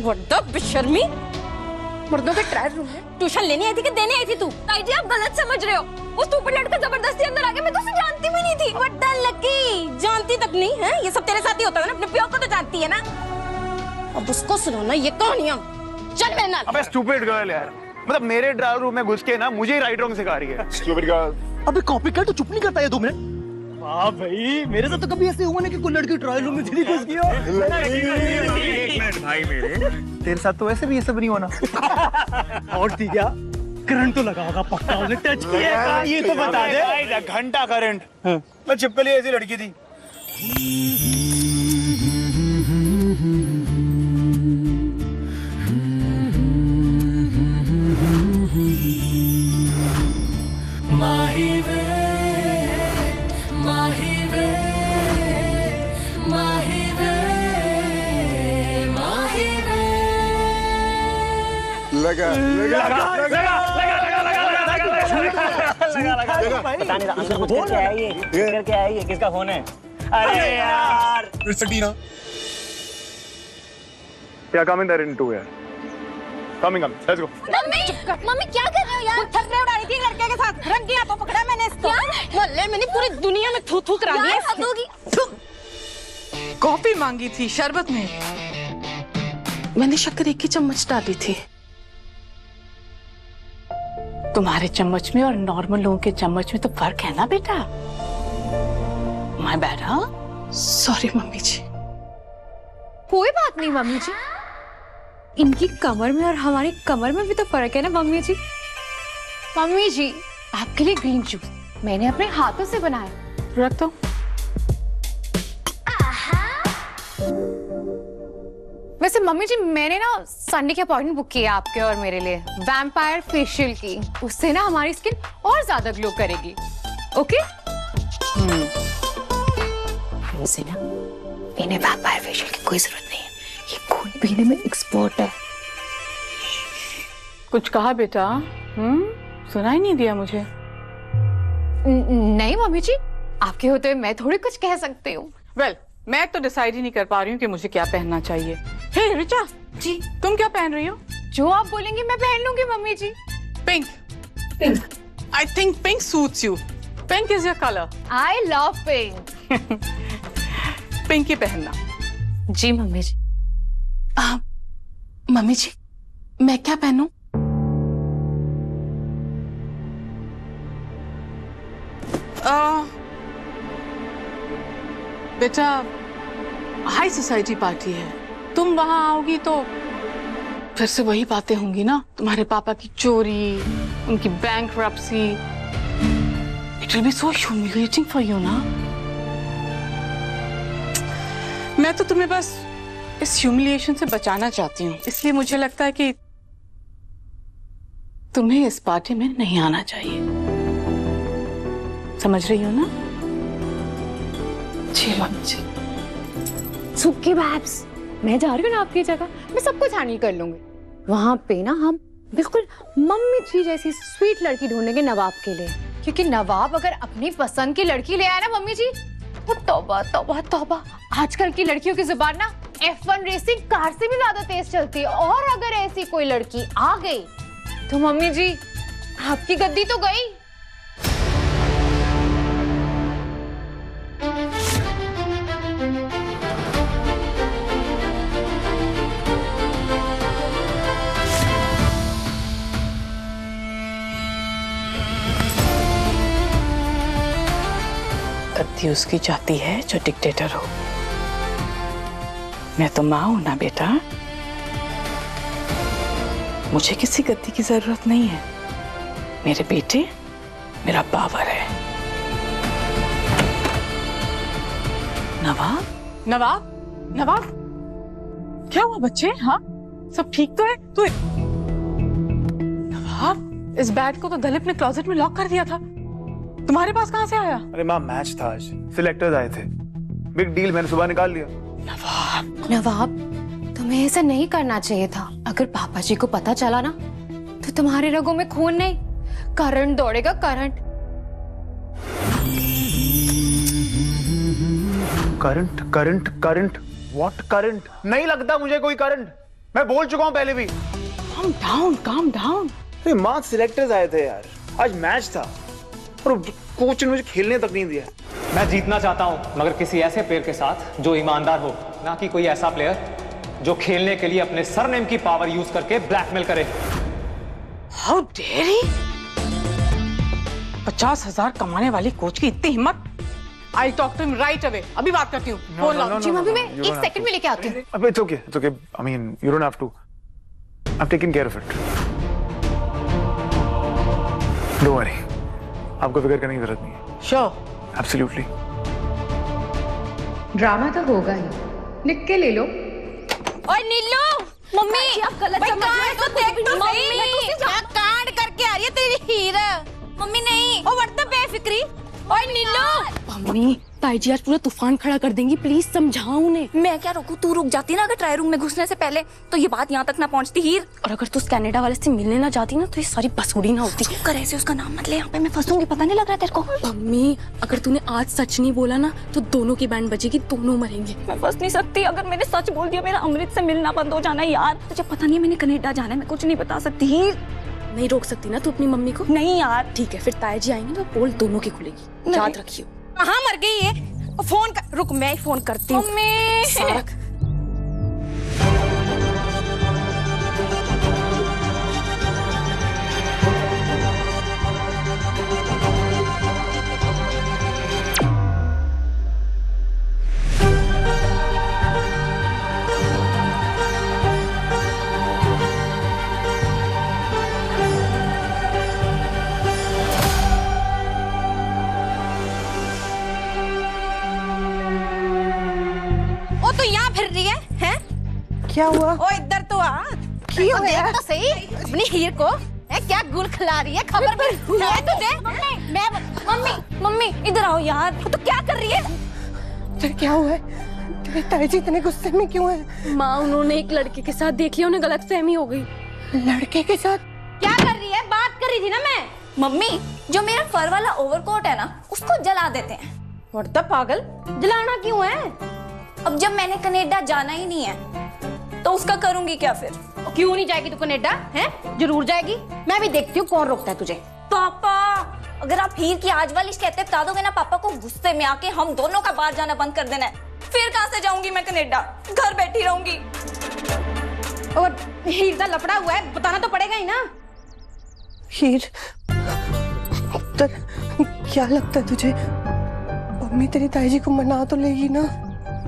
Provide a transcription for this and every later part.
What बेशर्मी। मर्दों के ट्रायल रूम में ट्यूशन लेने आई थी कि देने आई थी तू? ताई जी आप गलत समझ रहे हो। वो स्टूपिड लड़का जबरदस्ती अंदर आ गया, मैं तो उसे जानती भी नहीं थी। व्हाट लकी, जानती तक नहीं है? ये सब तेरे साथ ही होता है ना, अपने प्यो को तो जानती है ना। अब उसको सुनो ना ये कहानियां। चल मेरे नाल। अबे स्टूपिड गर्ल यार, मतलब मेरे ड्राइवर रूम में घुस के ना मुझे ही राइट रॉन्ग सिखा रही है। Stupid girl. अबे कॉपी कर, तो चुप नहीं करता है 2 मिनट। वाह भाई, मेरे साथ तो कभी ऐसे हुआ ना कि कोई लड़की ट्रायल रूम में चली घुस गया। एक मिनट भाई मेरे, तेरे साथ तो वैसे भी ये सब नहीं होना। और थी क्या? करंट तो लगा होगा पक्का, उसने टच किया ये तो बता दे। घंटा करंट। मैं चिपकली ऐसी लड़की थी। लगा लगा लगा पता नहीं अंकल कुछ करके आया ये, करके आया ये, किसका फोन है? अरे यार फिर से टीना। क्या कमिंग देयर इन 2 यार। Coming let's go. मम्मी क्या कर रहे हो यार? थर्रे उड़ाई थी लड़के के साथ, रंगी हाथों पकड़ा मैंने इसको। मोहल्ले में नहीं पूरी दुनिया में थू थू करा दिया इसने। कॉफी मांगी थी, शरबत में मैंने शक्कर 1 की चम्मच डाली थी। तुम्हारे चम्मच में और नॉर्मल लोगों के चम्मच में तो फर्क है ना बेटा। My bad. हाँ सॉरी मम्मी जी। कोई बात नहीं मम्मी जी, इनकी कमर में और हमारी कमर में भी तो फर्क है ना मम्मी जी। मम्मी जी आपके लिए ग्रीन जूस मैंने अपने हाथों से बनाया। रख दो। वैसे मम्मी जी मैंने ना संडे की अपॉइंटमेंट बुक की है आपके और मेरे लिए, वैम्पायर फेशियल की। उससे ना हमारी स्किन और ज्यादा ग्लो करेगी। ओके? वैसे ना इन्हें वैम्पायर फेशियल की कोई जरूरत नहीं है, ये खून पीने में एक्सपर्ट है। कुछ कहा बेटा? सुनाई नहीं दिया मुझे। नहीं मम्मी जी, आपके होते हुए मैं थोड़ी कुछ कह सकती हूँ। वेल, मैं तो डिसाइड ही नहीं कर पा रही हूँ कि मुझे क्या पहनना चाहिए। हे रिचा जी तुम क्या पहन रही हो? जो आप बोलेंगी मैं पहन लूंगी mummy ji. Pink. I think pink suits you. Pink is your colour. I love pink. Pink ही पहनना। जी मम्मी जी। मम्मी जी मैं क्या पहनूं? बेटा हाई सोसाइटी पार्टी है, तुम वहां आओगी तो फिर से वही बातें होंगी ना, तुम्हारे पापा की चोरी, उनकी bankruptcy. It will be so humiliating for you ना। मैं तो तुम्हें बस इस ह्यूमिलिएशन से बचाना चाहती हूँ, इसलिए मुझे लगता है कि तुम्हें इस पार्टी में नहीं आना चाहिए। समझ रही हो ना? जी मम्मी जी। सुक्की बैब्स, मैं जा रही हूँ ना आपकी जगह, मैं सब कुछ हैंडल कर लूंगी। वहाँ पे ना हम बिल्कुल मम्मी जी जैसी स्वीट लड़की ढूंढेंगे नवाब के लिए, क्योंकि नवाब अगर अपनी पसंद की लड़की ले आए ना मम्मी जी, तो तौबा तौबा तौबा। आजकल की लड़कियों की जुबान ना F1 रेसिंग कार से भी ज्यादा तेज चलती है, और अगर ऐसी कोई लड़की आ गई तो मम्मी जी आपकी गद्दी तो गई। गद्दी उसकी जाती है जो डिक्टेटर हो। मैं तो माँ हूं ना बेटा, मुझे किसी गद्दी की जरूरत नहीं है। मेरे बेटे मेरा पावर है। नवाब, नवाब, नवाब, क्या हुआ बच्चे? हाँ सब ठीक तो है? तू नवाब, इस बैट को तो दलीप ने क्लोजेट में लॉक कर दिया था, तुम्हारे पास कहाँ से आया? अरे माँ मैच था आज, सिलेक्टर्स आए थे, बिग डील, मैंने सुबह निकाल लिया। नवाब, नवाब तुम्हें ऐसा नहीं करना चाहिए था। अगर पापा जी को पता चला ना तो तुम्हारे रगों में खून नहीं, करंट दौड़ेगा, current. Current current current, what current? नहीं लगता मुझे कोई करंट। मैं बोल चुका हूँ पहले भी। Calm down, calm down. अरे मार्क्स सिलेक्टर्स आए थे यार, आज मैच था और कोच ने मुझे खेलने तक नहीं दिया। मैं जीतना चाहता हूं, मगर किसी ऐसे प्लेयर के साथ जो ईमानदार हो, ना कि कोई ऐसा प्लेयर जो खेलने के लिए अपने सरनेम की पावर यूज करके ब्लैकमेल करे। How dare he? 50,000 कमाने वाली कोच की इतनी हिम्मत? I'll talk to him right away. अभी बात करती हूँ। फोन लाओ। जी मम्मी, मैं 1 सेकंड में लेके आती हूँ। अबे it's okay, it's okay. I mean, you don't have to. I've taken care of it. Don't worry. आपको फिक्र करने की जरूरत नहीं है। Sure. Absolutely. ड्रामा तो होगा ही, लिख के ले लो। ओए नीलू, मम्मी आप गलत भाई समझ रहे कांड हो, तो देख तो मम्मी, सही। मैं तो क्या कांड करके आ रही है तेरी हीर? मम्मी नहीं, ओ व्हाट द बेफिक्री। ओए नीलू, मम्मी, ताई जी आज पूरा तूफान खड़ा कर देंगी, प्लीज समझाओ उन्हें। मैं क्या रोकूं? तू रुक जाती ना अगर ट्राई रूम में घुसने से पहले, तो ये बात यहाँ तक ना पहुँचती हीर। और अगर तू उस कनाडा वाले से मिलने ना जाती ना तो ये सारी बसूड़ी ना होती। चुप कर, ऐसे उसका नाम मत ले, यहाँ पे मैं फंसूंगी, पता नहीं लग रहा तेरे को? मम्मी, अगर तूने आज सच नहीं बोला ना तो दोनों की बैंड बजेगी, दोनों मरेंगे। मैं फंस नहीं सकती। अगर मैंने सच बोल दिया मेरा अमृत से मिलना बंद हो जाना यार। तुझे पता नहीं है मैंने कनाडा जाना है, मैं कुछ नहीं बता सकती हीर। नहीं रोक सकती ना तू अपनी मम्मी को? नहीं यार। ठीक है, फिर ताई जी आएंगे तो पोल दोनों की खुलेगी, याद रखियो। कहाँ मर गई है? फोन कर, रुक मैं ही फोन करती हूँ। मम्मी सारक, ओ तू यहाँ फिर रही है? हैं? क्या हुआ? ओ इधर तो आ। क्यों देख तो सही अपनी हीर को। है क्या गुल खिला रही है? खबर भी है तुझे? मैं मम्मी इधर आओ यार। तू क्या कर रही है? तेरे क्या हुआ है? तेरे ताई जी इतने गुस्से में क्यों है? माँ उन्होंने एक लड़के के साथ देख लिया, उन्हें गलतफहमी हो गई। लड़के के साथ? क्या कर रही है? बात कर रही थी ना मैं। मम्मी, जो मेरा फर वाला ओवरकोट है ना, उसको जला देते हैं। व्हाट द पागल? जलाना क्यों है? अब जब मैंने कनाडा जाना ही नहीं है तो उसका करूंगी क्या फिर? क्यों नहीं जाएगी तू कनाडा? हैं? जरूर जाएगी। मैं भी देखती हूँ कौन रोकता है तुझे। पापा, अगर आप हीर की आज वाली शिकायतें बता दोगे ना पापा को, गुस्से में आके हम दोनों का बाहर जाना बंद कर देना है। फिर कहाँ से जाऊंगी मैं कनाडा? घर बैठी रहूंगी। और हीर का लफड़ा हुआ है, बताना तो पड़ेगा ही ना। हीर, क्या लगता है तुझे मम्मी तेरी ताई जी को मना तो लेगी ना?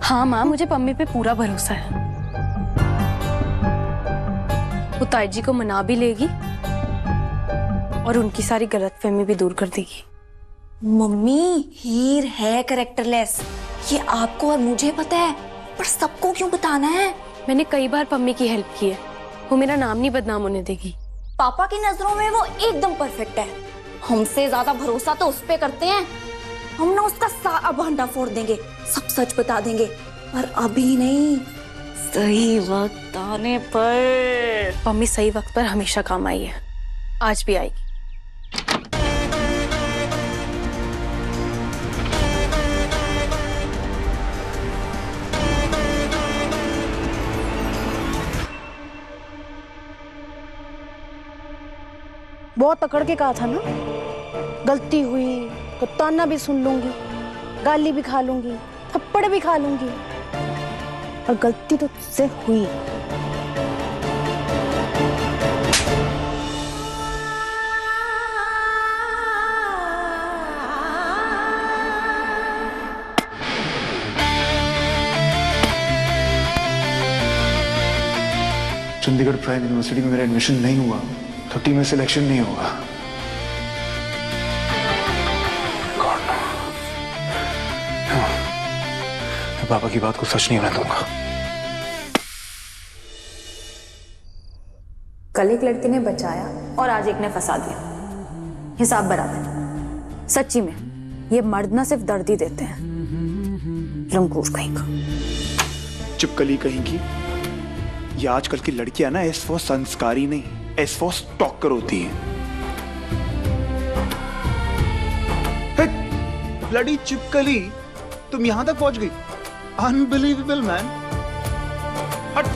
हाँ माँ, मुझे मम्मी पे पूरा भरोसा है। वो ताई जी को मना भी लेगी और उनकी सारी गलतफहमी भी दूर कर देगी। मम्मी, हीर है कैरेक्टरलेस, ये आपको और मुझे पता है, पर सबको क्यों बताना है? मैंने कई बार मम्मी की हेल्प की है, वो मेरा नाम नहीं बदनाम होने देगी। पापा की नजरों में वो एकदम परफेक्ट है। हमसे ज्यादा भरोसा तो उस पे करते हैं। हम ना उसका सारा भांडा फोड़ देंगे, सब सच बता देंगे, पर अभी नहीं, सही वक्त आने पर। मम्मी सही वक्त पर हमेशा काम आई है, आज भी आएगी। बहुत अकड़ के कहा था ना, गलती हुई तो ताना भी सुन लूंगी, गाली भी खा लूंगी, थप्पड़ भी खा लूंगी, और गलती तो तुझसे हुई। चंडीगढ़ प्राइम यूनिवर्सिटी में मेरा एडमिशन नहीं हुआ तो टीम में सिलेक्शन नहीं होगा। God, no. No. मैं पापा की बात को सच नहीं होने दूंगा। कल एक लड़के ने बचाया और आज एक ने फंसा दिया। हिसाब बराबर। सच्ची में ये मर्द ना सिर्फ दर्द ही देते हैं, लंगूर कहीं का। चिपकली कहीं की। ये आजकल की लड़कियां ना एस फॉर संस्कारी नहीं, एस फॉर स्टॉकर होती हैं। ब्लडी चिपकली, तुम यहां तक पहुंच गई? Unbelievable man. हट,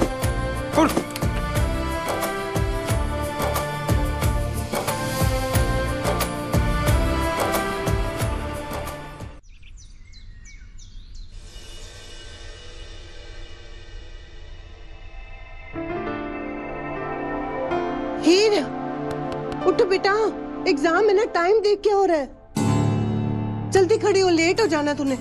हीर उठ बेटा, एग्जाम है ना, टाइम देख क्या हो रहा है। जल्दी खड़ी हो, लेट हो जाना तूने।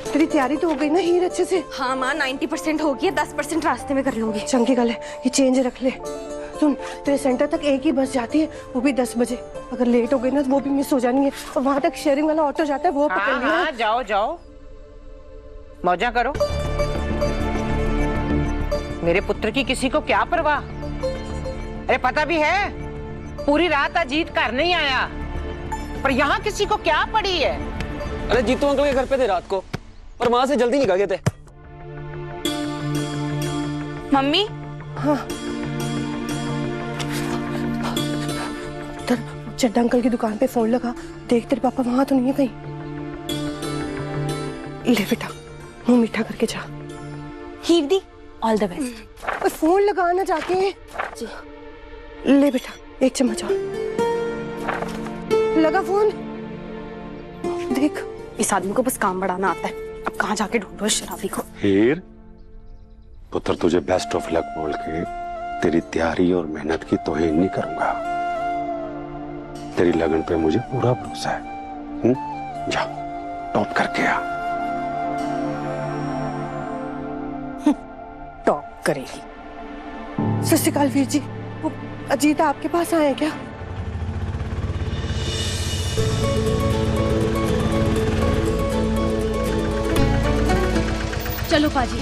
तेरी तैयारी तो हो गई ना हीर अच्छे से? हाँ माँ 90% हो गई, 10% रास्ते में कर लूंगी। चंकी गल है, ये चेंज रख ले। सुन, तेरे सेंटर तक एक ही बस जाती है, वो भी 10 बजे। अगर लेट हो गई ना तो वो भी मिस हो जानी है। और वहां तक शेयरिंग वाला ऑटो जाता है, वो पकड़ लिया। हाँ, जाओ जाओ, मौजा करो। मेरे पुत्र की किसी को क्या परवाह। अरे पता भी है पूरी रात अजीत घर नहीं आया, पर यहाँ किसी को क्या पड़ी है। अरे जीतू अंकल के घर पे थे रात को, पर वहां से जल्दी निकल गए थे। मम्मी। हाँ, चड्डा अंकल की दुकान पे फोन लगा, देख तेरे पापा वहां तो नहीं है कहीं। ले बेटा, मुंह मीठा करके जा। हीर दी, ऑल द बेस्ट। फोन लगाना जाके। जी। ले बेटा, एक चम्मच और। लगा फोन? देख, इस आदमी को बस काम बढ़ाना आता है। अब कहाँ जाके ढूंढो इस शराबी को। हीर पुत्र, तुझे बेस्ट ऑफ लक बोल के तेरी तैयारी और मेहनत की तौहीन नहीं करूंगा। तेरी लगन पे मुझे पूरा भरोसा है। जा टॉप करके आ। टॉप करेगी। सत श्री अकाल वीर जी, वो अजीत आपके पास आए हैं क्या? चलो पाजी।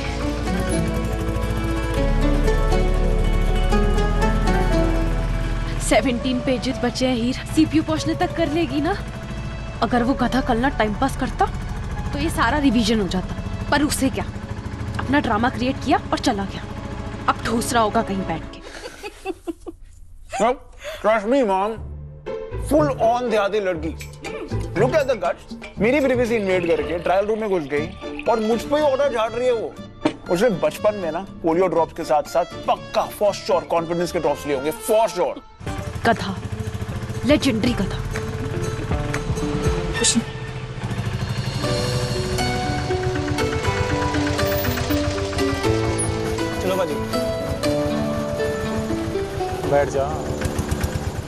सेवेंटीन पेजेस बचे हैं हीर, सीपीयू पहुंचने तक कर लेगी ना? अगर वो गधा कल ना टाइम पास करता तो ये सारा रिवीजन हो जाता, पर उसे क्या, अपना ड्रामा क्रिएट किया और चला गया। अब ठूस रहा होगा कहीं बैठ के। Trust me, mom. Full on देहाती लड़की। Look at the guts. मेरी प्रिवेसी इन्वेड करके ट्रायल रूम में घुस गई और मुझ पे ही ऑर्डर झाड़ रही है वो। उसने बचपन में ना पोलियो ड्रॉप्स के साथ साथ पक्का फॉर श्योर कॉन्फिडेंस के ड्रॉप्स लिए होंगे, फॉर श्योर। गधा, लेजेंडरी गधा। कुछ नहीं। चलो बाजी, बैठ जा।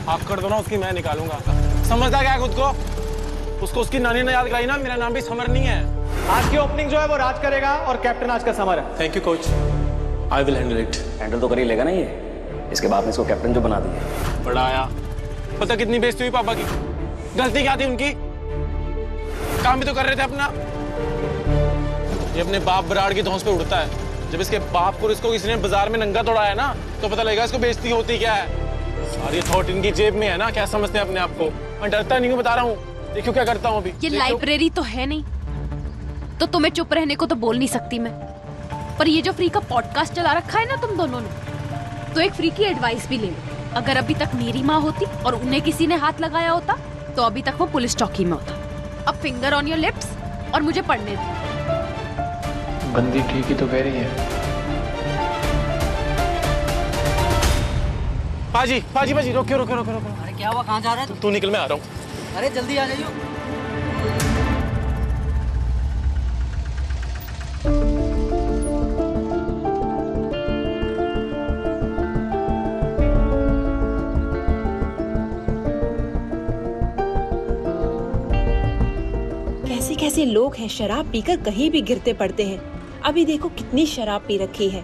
आप कर दो ना, उसकी मैं निकालूंगा। समझता क्या है खुद को? उसको उसकी नानी ने याद कराई ना, मेरा नाम भी समर नहीं है। आज की ओपनिंग जो है वो राज करेगा और कैप्टन आज का समर है। Thank you coach, I will handle it. Handle तो कर ही लेगा ना ये, इसके बाप ने इसको कैप्टन जो बना दिया। बड़ा आया, पता कितनी बेइज्जती हुई पापा की। गलती क्या थी उनकी? काम भी तो कर रहे थे अपना। ये अपने बाप बराड़ की धौंस पे उड़ता है। जब इसके बाप को इसको किसी ने बाजार में नंगा तोड़ाया ना, तो पता लगेगा इसको बेइज्जती होती क्या है। सारी थॉट इनकी जेब में है ना, क्या समझते हैं अपने आप को। मैं डरता नहीं हूँ, बता रहा हूँ। देखियो क्या करता हूँ अभी। ये लाइब्रेरी तो है नहीं, तो तुम्हें चुप रहने को तो बोल नहीं सकती मैं, पर ये जो फ्री का पॉडकास्ट चला रखा है ना तुम दोनों ने, तो एक फ्री की एडवाइस भी ले लो। अगर अभी तक मेरी माँ होती और उन्हें किसी ने हाथ लगाया होता तो अभी तक वो पुलिस चौकी में होता। अब फिंगर ऑन योर लिप्स और मुझे पढ़ने दो। बंदी ठीक ही तो कह रही है। पाजी पाजी पाजी, रोको रोको रोको रोको। अरे क्या हुआ, कहाँ जा रहा है तू निकल, मैं आ रहा हूँ। अरे जल्दी आ जाइयो। कैसे कैसे लोग हैं, शराब पीकर कहीं भी गिरते पड़ते हैं। अभी देखो कितनी शराब पी रखी है,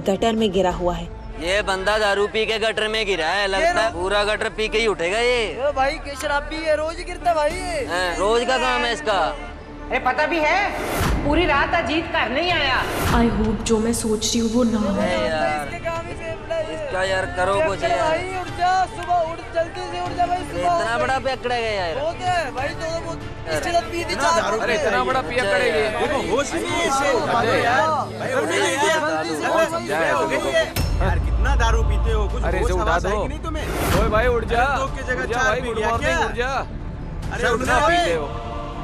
गटर में गिरा हुआ है। ये बंदा दारू पी के गटर में गिरा है, लगता है पूरा गटर पी के ही उठेगा ये। भाई के शराबी है, रोज गिरता भाई ये। रोज का काम है इसका। अरे पता भी है पूरी रात अजीत घर नहीं आया। आई होप जो मैं सोच रही हूँ वो ना हो। यार इसका यार करो कुछ यार। उठ जा, सुबह उठ, जल्दी से उठ जा भाई। इतना बड़ा पियक्कड़ है यार। भाई अरे इतना बड़ा पियक्कड़ है, देखो होश यार कितना दारू पीते हो, कुछ अरे इसे उठा दो। नहीं तुम्हें? ओए भाई उठ जा, की जगह उठ जा चार भाई, पी गुड लिया मॉर्निंग, क्या? उठ जा। अरे उठ उठना जा पीते हो।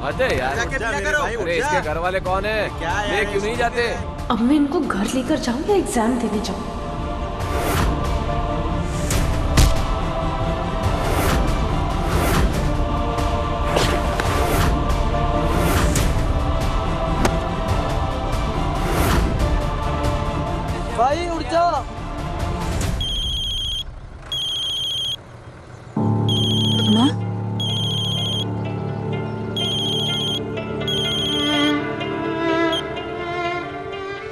अरे यार जाके पिया करो, अरे उठ जा। इसके घर वाले कौन है? ये क्यों नहीं जाते? अब मैं इनको घर लेकर जाऊँ या एग्जाम देने जाऊँ? भाई उठ जा। माँ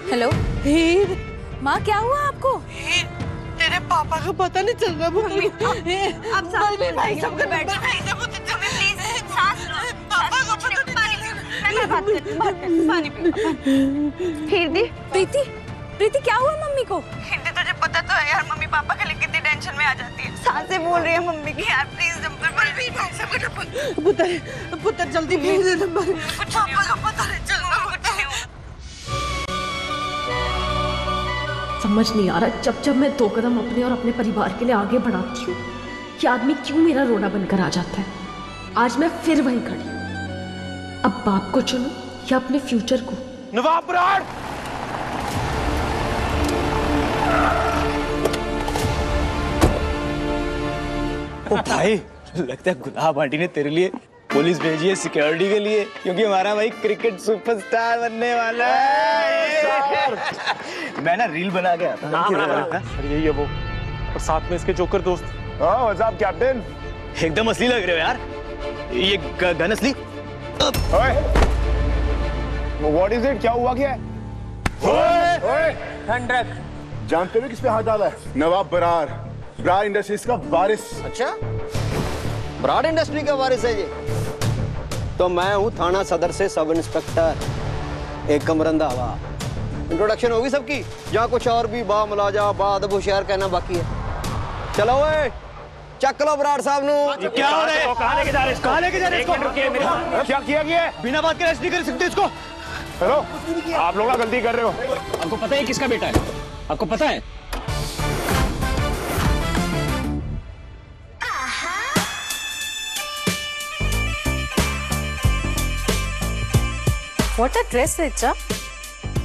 हेलो हीर, माँ क्या हुआ आपको? तेरे पापा का पता नहीं चल रहा। मम्मी आप साथ में भाई सब कर बैठ प्लीज सांस लो। पापा को पता नहीं। मैं बात कर पानी पियो। हीर प्रीति प्रीति क्या हुआ मम्मी को? हिंदी तुझे पता तो है यार, मम्मी पापा के लिए कितनी टेंशन में आ जाती है। सांसें बोल रही है मम्मी की यार, प्लीज पुत्र पुत्र जल्दी भेज दे नंबर। पापा का पता नहीं चल रहा। समझ नहीं आ रहा, जब जब मैं 2 कदम अपने और अपने परिवार के लिए आगे बढ़ाती हूँ, कि आदमी क्यों मेरा रोना बनकर आ जाता है। आज मैं फिर वहीं खड़ी हूँ। अब बाप को चुनो या अपने फ्यूचर को। नवाब बराड़! ओ भाई, लगता है गुलाब आंटी ने तेरे लिए पुलिस भेजी है सिक्योरिटी के लिए, क्योंकि हमारा भाई क्रिकेट सुपरस्टार बनने वाला है। मैं ना रील बना के आता था। यही है वो, और साथ में इसके जोकर दोस्त। What's up captain? एकदम असली लग रहे हो यार। ये गन असली? What is it? क्या हुआ? क्या है? ठंड रख। जानते हो किस पे हाथ डाला है? नवाब बरार, बरार इंडस्ट्रीज का वारिस। अच्छा, बराड़ इंडस्ट्री का वारिस है ये? तो मैं हूँ थाना सदर से सब इंस्पेक्टर एक कमरंदा। इंट्रोडक्शन होगी सबकी, यहाँ कुछ और भी बा मुलाजा बा अदब होशियार कहना बाकी है। चलो ओए, चक लो बराड़ साहब नु। क्या हो रहा है? कहाँ लेके जा रहे हैं? कहाँ लेके जा रहे हैं? क्या किया गया है? बिना बात के अरेस्ट नहीं कर सकते इसको। हेलो, आप लोग ना गलती कर रहे हो। आपको पता है किसका बेटा है? आपको पता है? What a dress, Richa.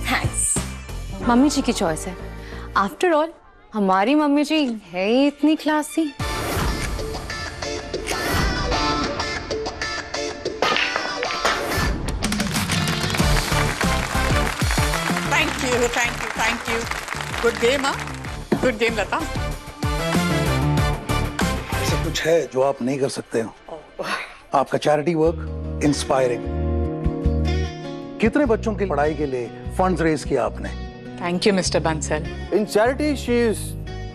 Thanks. Mummy ji की चॉइस है। आफ्टर ऑल हमारी मम्मी जी है ही इतनी classy. Thank you. Good game, हाँ? Good game Lata. ऐसा कुछ है जो आप नहीं कर सकते हो? आपका चैरिटी वर्क इंस्पायरिंग। कितने बच्चों की पढ़ाई के लिए फंड्स रेज किया आपने? Thank you mister Bansal. In charity she is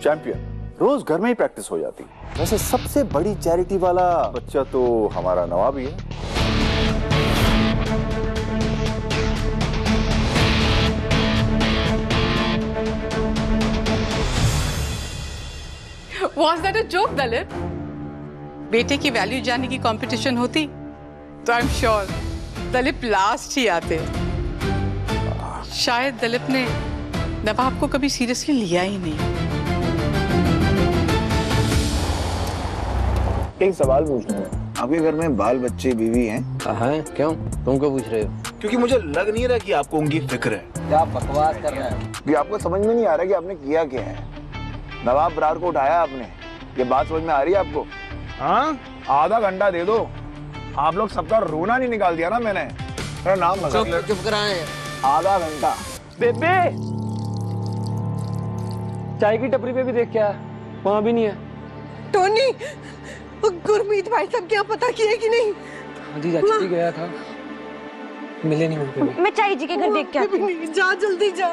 champion. रोज घर में ही प्रैक्टिस हो जाती है। वैसे सबसे बड़ी चैरिटी वाला बच्चा तो हमारा नवाब ही है। Was that a joke, Dalip? बेटे की वैल्यू जानने की कंपटीशन होती तो I am sure Dalip last ही आते। शायद दलिप ने नवाब को कभी सीरियसली लिया ही नहीं। एक सवाल पूछना है, आपके घर में बाल बच्चे बीवी हैं? हाँ, क्यों? तुम क्यों पूछ रहे हो? क्योंकि मुझे लग नहीं रहा कि आपको उनकी फिक्र है। क्या बकवास कर रहे हो? कि आपको समझ में नहीं आ रहा कि आपने किया क्या है। नवाब बरार को उठाया आपने, ये बात समझ में आ रही है आपको? हाँ, आधा घंटा दे दो। आप लोग सबका रोना नहीं निकाल दिया ना मैंने। मेरा नाम बता। चुप कराएं। आधा घंटा। बेबे, चाय की टपरी पे भी देख क्या? वहाँ भी नहीं है। टोनी, गुरमीत भाई साहब क्या पता किया कि नहीं? हाँ जी, चाची गया था, मिले नहीं मुझे। मैं चाई जी के घर देख के आती हूँ। जा जल्दी जा।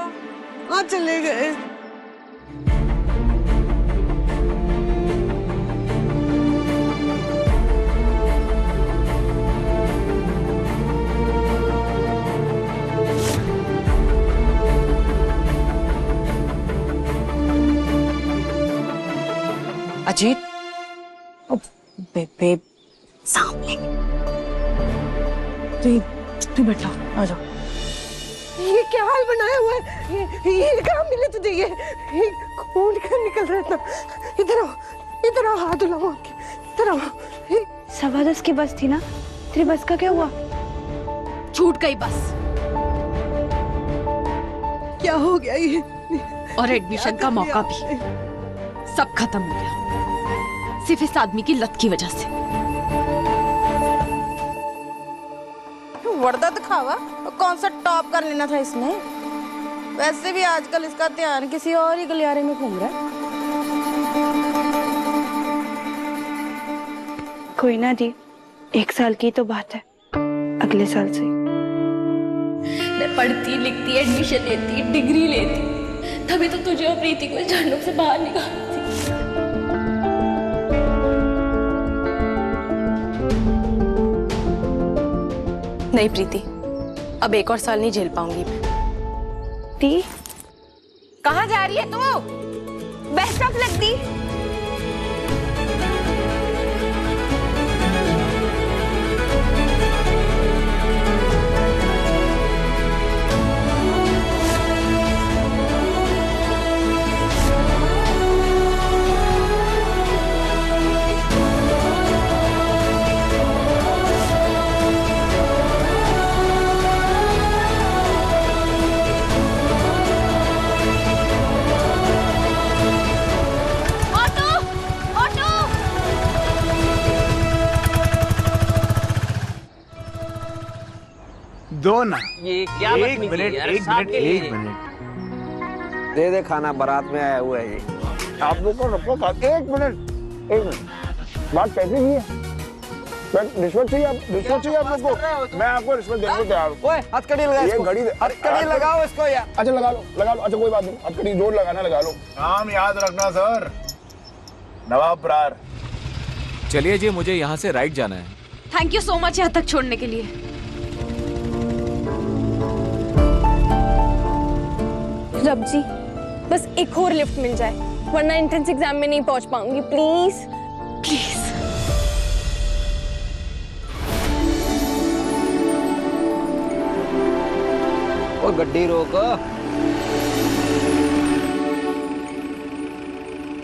हाँ चले गए। अजीत, बेबे सामने तू बैठा, आ जाओ। ये क्या हाल बनाया हुआ है? ये कहाँ मिले तुझे? ये खून का निकल रहा है इतना। इधर आओ, हाथ धुलाओ आपके। इधर आओ। 10:15 की बस थी ना, तेरी बस का क्या हुआ? छूट गई बस। क्या हो गया ये? और एडमिशन का मौका भी सब खत्म हो गया, सिर्फ इस आदमी की लत की वजह से। वर्दा दिखावा, कौन सा टॉप कर लेना था इसमें? वैसे भी आजकल इसका ध्यान किसी और ही गलियारे में घूम रहा है। कोई ना दी, 1 साल की तो बात है, अगले साल से। मैं पढ़ती लिखती एडमिशन लेती डिग्री लेती, तभी तो तुझे और प्रीति को इस झंडों से बाहर निकालती। नहीं प्रीति, अब 1 और साल नहीं झेल पाऊंगी मैं। दी कहाँ जा रही है तू? बेस्ट ऑफ लक दी। दो ना। ये क्या एक मिनट दे दे खाना, बारात में आया हुआ है ये। आप लोग को रखो बात। एक मिनट बात कैसे की है? रिश्वत चाहिए आप लोग को? मैं आपको रिश्वत देने को तैयार हूँ। ओए हथकड़ी लगा इसको। हथकड़ी लगाओ इसको यार। अच्छा लगा लो। अच्छा कोई बात नहीं, हथकड़ी जोर लगाना लगा लो। नाम याद रखना सर, नवाब बरार। चलिए जी, मुझे यहाँ से राइट जाना है। थैंक यू सो मच यहाँ तक छोड़ने के लिए। रब जी, बस एक और लिफ्ट मिल जाए, वरना एंट्रेंस एग्जाम में नहीं पहुंच पाऊंगी। Please please. ओ गड्डी रोको।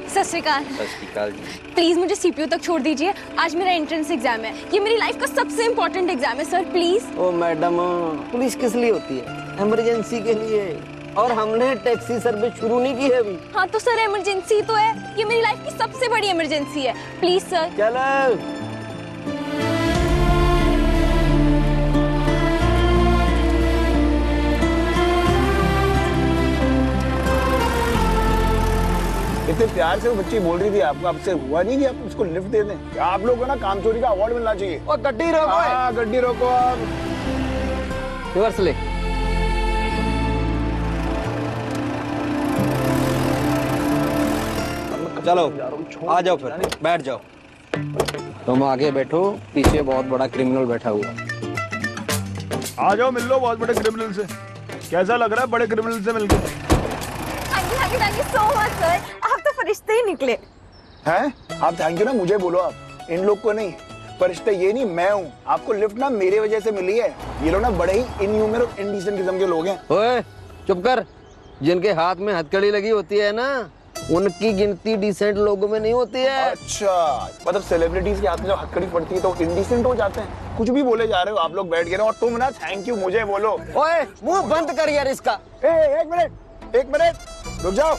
सत श्री अकाल। जी। प्लीज मुझे सीपीयू तक छोड़ दीजिए, आज मेरा एंट्रेंस एग्जाम है। ये मेरी लाइफ का सबसे इम्पोर्टेंट एग्जाम है sir, please. Oh madam, police किस लिए होती है? इमरजेंसी के लिए। और हमने टैक्सी सर्विस शुरू नहीं की है अभी। हाँ तो सर इमरजेंसी तो है, ये मेरी लाइफ की सबसे बड़ी इमरजेंसी है, प्लीज सर। चलो। इतने प्यार से वो बच्ची बोल रही थी आपको, आपसे हुआ नहीं कि आप उसको लिफ्ट दे दें? आप लोग को ना कामचोरी का अवार्ड मिलना चाहिए। और गड्डी रोको। हाँ गड्डी रोको। आप रिवर्स ले। चलो आ जाओ, फिर बैठ जाओ। तुम आगे बैठो, पीछे बहुत बड़ा क्रिमिनल बैठा हुआ। आ जाओ, मिल लो बहुत बड़े क्रिमिनल से। कैसा लग रहा है बड़े क्रिमिनल से मिलकर? Thank you so much sir, आप तो फरिश्ते ही निकले। हैं? आप थैंक यू ना मुझे बोलो, आप इन लोग को नहीं। फरिश्ता ये नहीं, मैं हूँ। आपको लिफ्ट ना मेरे वजह से मिली है। ये लोग ना बड़े ही इनह्यूमन और इंडिसेंट किस्म के लोग हैं। ओए चुप कर। जिनके हाथ में हथकड़ी लगी होती है ना, उनकी गिनती डिसेंट लोगों में नहीं होती है। अच्छा, मतलब सेलिब्रिटीज के हाथ में जब हथकड़ी पड़ती है तो इंडिसेंट हो जाते हैं। कुछ भी बोले जा रहे हो आप लोग बैठ गए। और तुम ना थैंक यू मुझे बोलो। ओए मुंह बंद कर यार इसका। एक मिनट रुक जाओ।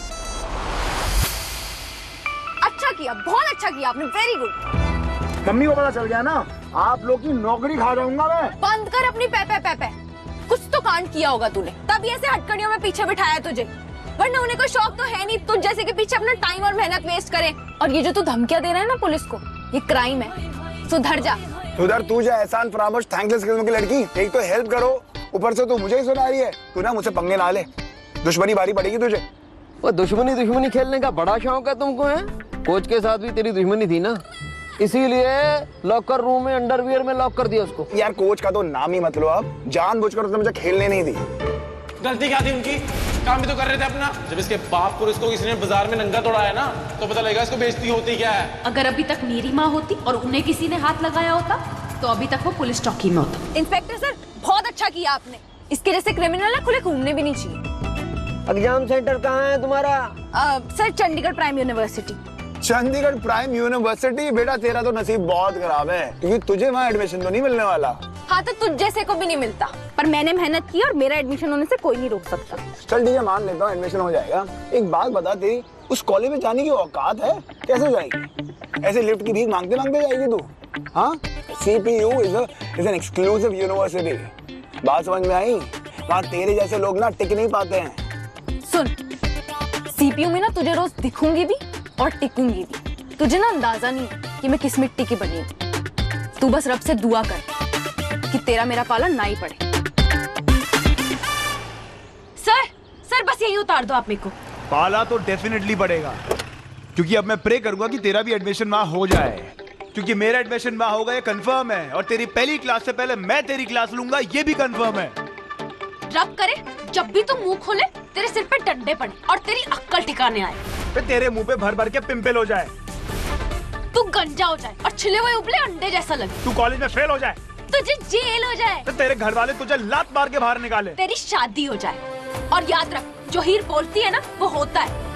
अच्छा किया, बहुत अच्छा किया आपने, वेरी गुड। मम्मी को पता चल गया ना, आप लोग की नौकरी खा जाऊंगा मैं। बंद कर अपनी पे। कुछ तो कांड किया होगा तूने, तभी ऐसे हटकड़ियों में पीछे बिठाया तुझे, वरना उन्हें कोई शौक तो है नहीं तुझ जैसे के पीछे अपना टाइम और मेहनत वेस्ट करे। और ये जो तू धमकियां दे रहा है ना पुलिस को, ये क्राइम है, सुधर जा। सुधर तू जा, एहसान फरामोश थैंकलेस किस्म की लड़की। एक तो हेल्प करो, ऊपर से तू मुझे ही सुना रही है। तू ना मुझसे पंगे ना ले, दुश्मनी भारी पड़ेगी तुझे। वो दुश्मनी खेलने का बड़ा शौक है तुमको, है? कोच के साथ भी तेरी दुश्मनी थी ना, इसीलिए लॉकर रूम में अंडरवियर में लॉक कर दिया उसको। यार कोच का तो नाम ही मत लो आप, जानबूझकर उसने मुझे खेलने नहीं दी। गलती क्या थी उनकी? काम भी तो कर रहे थे अपना। जब इसके बाप को इसको किसी ने बाजार में नंगा तोड़ाया ना, तो पता लगेगा इसको बेइज्जती होती क्या है। अगर अभी तक मेरी माँ होती और उन्हें किसी ने हाथ लगाया होता, तो अभी तक वो पुलिस चौकी में होता। इंस्पेक्टर सर, बहुत अच्छा किया आपने। इसके जैसे क्रिमिनल ना खुले घूमने भी नहीं चाहिए। एग्जाम सेंटर कहाँ है तुम्हारा? Sir Chandigarh prime university. Chandigarh prime university? बेटा तेरा तो नसीब बहुत खराब है, क्योंकि तुझे वहाँ एडमिशन तो नहीं मिलने वाला। हाँ तो तुझ जैसे को भी नहीं मिलता, पर मैंने मेहनत की और मेरा एडमिशन होने से कोई नहीं रोक सकता। चल ठीक है, मान लेता हूँ एडमिशन हो जाएगा। एक बात बता, तेरी उस कॉलेज में जाने की औकात है? कैसे जाएगी? ऐसे लिफ्ट की भीख मांगते मांगते जाएगी तू? हाँ, CPU is an exclusive university। बात समझ में आई? वहाँ तेरे जैसे लोग ना टिक नहीं पाते हैं। सुन, सीपीयू में ना तुझे रोज दिखूंगी भी और टिकूंगी भी। तुझे ना अंदाजा नहीं है कि मैं किस मिट्टी की बनी हूँ। तू बस रब से दुआ कर कि तेरा मेरा पाला ना ही पड़े। सर बस यही उतार दो आप मेरे को। पाला तो डेफिनेटली पड़ेगा, क्योंकि अब मैं प्रे करूंगा कि तेरा भी एडमिशन वहां हो जाए, क्योंकि मेरा एडमिशन वहां होगा ये कंफर्म है, और तेरी पहली क्लास से पहले मैं तेरी क्लास लूंगा ये भी कंफर्म है। रब करे जब भी तू मुंह खोले तेरे सिर पे डंडे पड़े और तेरी अक्कल ठिकाने आए। फिर तेरे मुंह पे भर भर के पिंपल हो जाए, तू गंजा हो जाए और छिले हुए उबले अंडे जैसा लगे, तू कॉलेज में फेल हो जाए, तुझे जेल हो जाए, तो तेरे घर वाले तुझे लात मार के बाहर निकाले, तेरी शादी हो जाए। और याद रख, जो हीर बोलती है ना वो होता है।